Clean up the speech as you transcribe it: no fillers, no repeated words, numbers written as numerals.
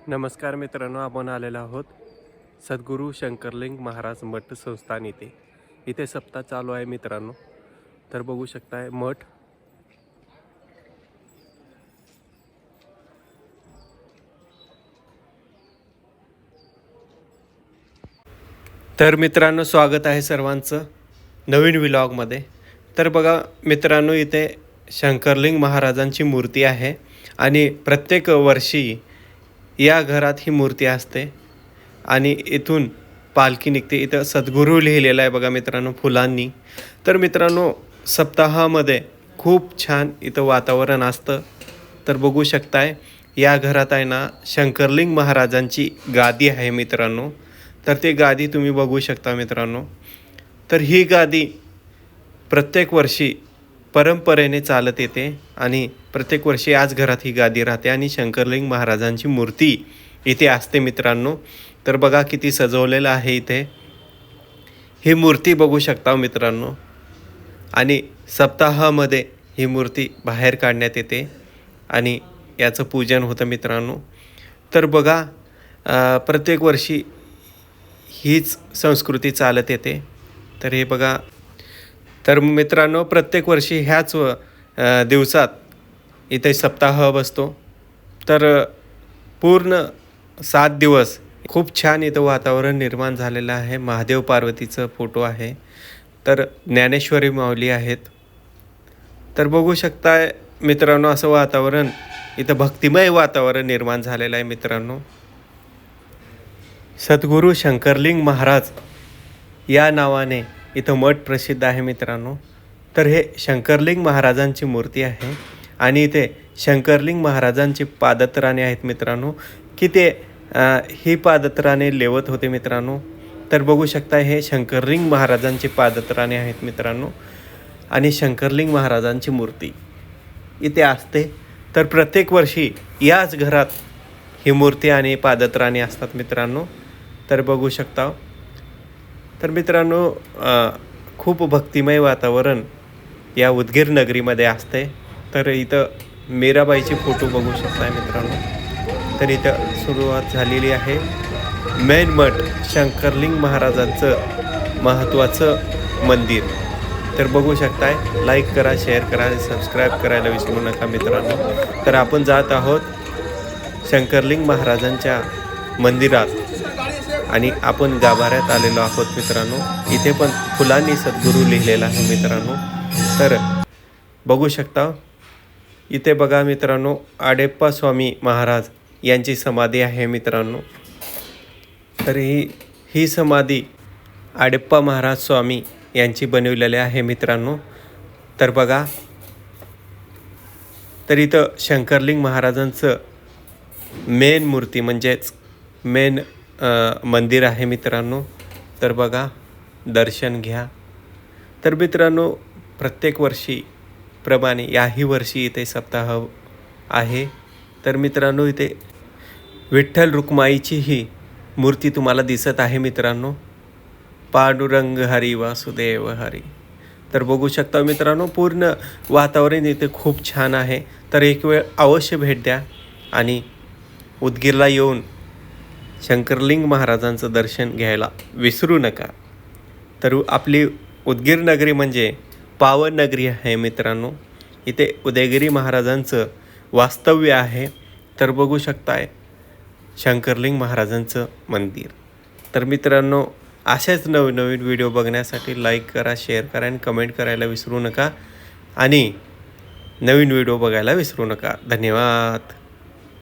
नमस्कार मित्रांनो, आपण आलेलो आहोत सद्गुरू शंकरलिंग महाराज मठ संस्थान इथे सप्ताह चालू आहे मित्रांनो. तर बघू शकताय मठ. तर मित्रांनो, स्वागत आहे सर्वांचं नवीन व्लॉगमध्ये. तर बघा मित्रांनो, इथे शंकरलिंग महाराजांची मूर्ती आहे आणि प्रत्येक वर्षी या घरात ही मूर्ती असते आणि इथून पालखी निघते. इथं सद्गुरू लिहिलेलं आहे बघा मित्रांनो फुलांनी. तर मित्रांनो, सप्ताहामध्ये खूप छान इथं वातावरण असतं. तर बघू शकताय या घरात आहे ना शंकरलिंग महाराजांची गादी आहे मित्रांनो. तर ते गादी तुम्ही बघू शकता मित्रांनो. तर ही गादी प्रत्येक वर्षी परंपरेने चालत येते आणि प्रत्येक वर्षी आज घरात ही गादी राहते आणि शंकरलिंग महाराजांची मूर्ती इथे असते मित्रांनो. तर बघा किती सजवलेलं आहे इथे. ही मूर्ती बघू शकता मित्रांनो आणि सप्ताहामध्ये ही मूर्ती बाहेर काढण्यात येते आणि याचं पूजन होतं मित्रांनो. तर बघा प्रत्येक वर्षी हीच संस्कृती चालत येते. तर हे बघा. तर मित्रांनो, प्रत्येक वर्षी ह्याच दिवसात इथे सप्ताह बसतो. तर पूर्ण 7 दिवस खूप छान इथं वातावरण निर्माण झालेलं आहे. महादेव पार्वतीचं फोटो आहे. तर ज्ञानेश्वरी माऊली आहेत. तर बघू शकताय मित्रांनो, असं वातावरण इथं भक्तिमय वातावरण निर्माण झालेलं आहे मित्रांनो. सद्गुरू शंकरलिंग महाराज या नावाने इथं मठ प्रसिद्ध आहे मित्रांनो. तर हे शंकरलिंग महाराजांची मूर्ती आहे आणि इथे शंकरलिंग महाराजांची पादत्राणे आहेत मित्रांनो, की ते ही पादत्राणे लेवत होते मित्रांनो. तर बघू शकता हे शंकरलिंग महाराजांची पादत्राणे आहेत मित्रांनो आणि शंकरलिंग महाराजांची मूर्ती इथे असते. तर प्रत्येक वर्षी याच घरात ही मूर्ती आणि पादत्राणे असतात मित्रांनो. तर बघू शकता. तर मित्रांनो, खूप भक्तिमय वातावरण या उदगीर नगरीमध्ये असते. तर इथं मीराबाईची फोटो बघू शकताय मित्रांनो. तर इथं सुरुवात झालेली आहे. मेन मठ शंकरलिंग महाराजांचं महत्त्वाचं मंदिर. तर बघू शकताय. लाईक करा, शेअर करा आणि सबस्क्राईब करायला विसरू नका मित्रांनो. तर आपण जात आहोत शंकरलिंग महाराजांच्या मंदिरात आणि आपण गाभाऱ्यात आलेलो आहोत मित्रांनो. इथे पण फुलांनी सद्गुरू लिहिलेलं आहे मित्रांनो. तर बघू शकता. इथे बघा मित्रांनो, आडेप्पा स्वामी महाराज यांची समाधी आहे मित्रांनो. तर ही समाधी आडेप्पा महाराज स्वामी यांची बनवलेली आहे मित्रांनो. तर बघा. तर इथं शंकरलिंग महाराजांचं मेन मूर्ती म्हणजेच मेन मंदिर आहे मित्रांनो. तर बघा, दर्शन घ्या. तर मित्रांनो, प्रत्येक वर्षी प्रमाणे याही वर्षी इथे सप्ताह आहे. तर मित्रांनो, इथे विठ्ठल रुक्माईची ही मूर्ती तुम्हाला दिसत आहे मित्रांनो. पांडुरंग हरी वासुदेव हरी. तर बघू शकता मित्रांनो, पूर्ण वातावरण इथे खूप छान आहे. तर एक वेळ अवश्य भेट द्या आणि उदगीरला येऊन शंकरलिंग महाराजांचं दर्शन घ्यायला विसरू नका. तर आपली उदगीर नगरी म्हणजे पावन नगरी आहे मित्रांनो. इथे उदयगिरी महाराजांचं वास्तव्य आहे. तर बघू शकताय शंकरलिंग महाराजांचं मंदिर. तर मित्रांनो, असेच नवीन व्हिडिओ बघण्यासाठी लाईक करा, शेअर करा आणि कमेंट करायला विसरू नका आणि नवीन व्हिडिओ बघायला विसरू नका. धन्यवाद.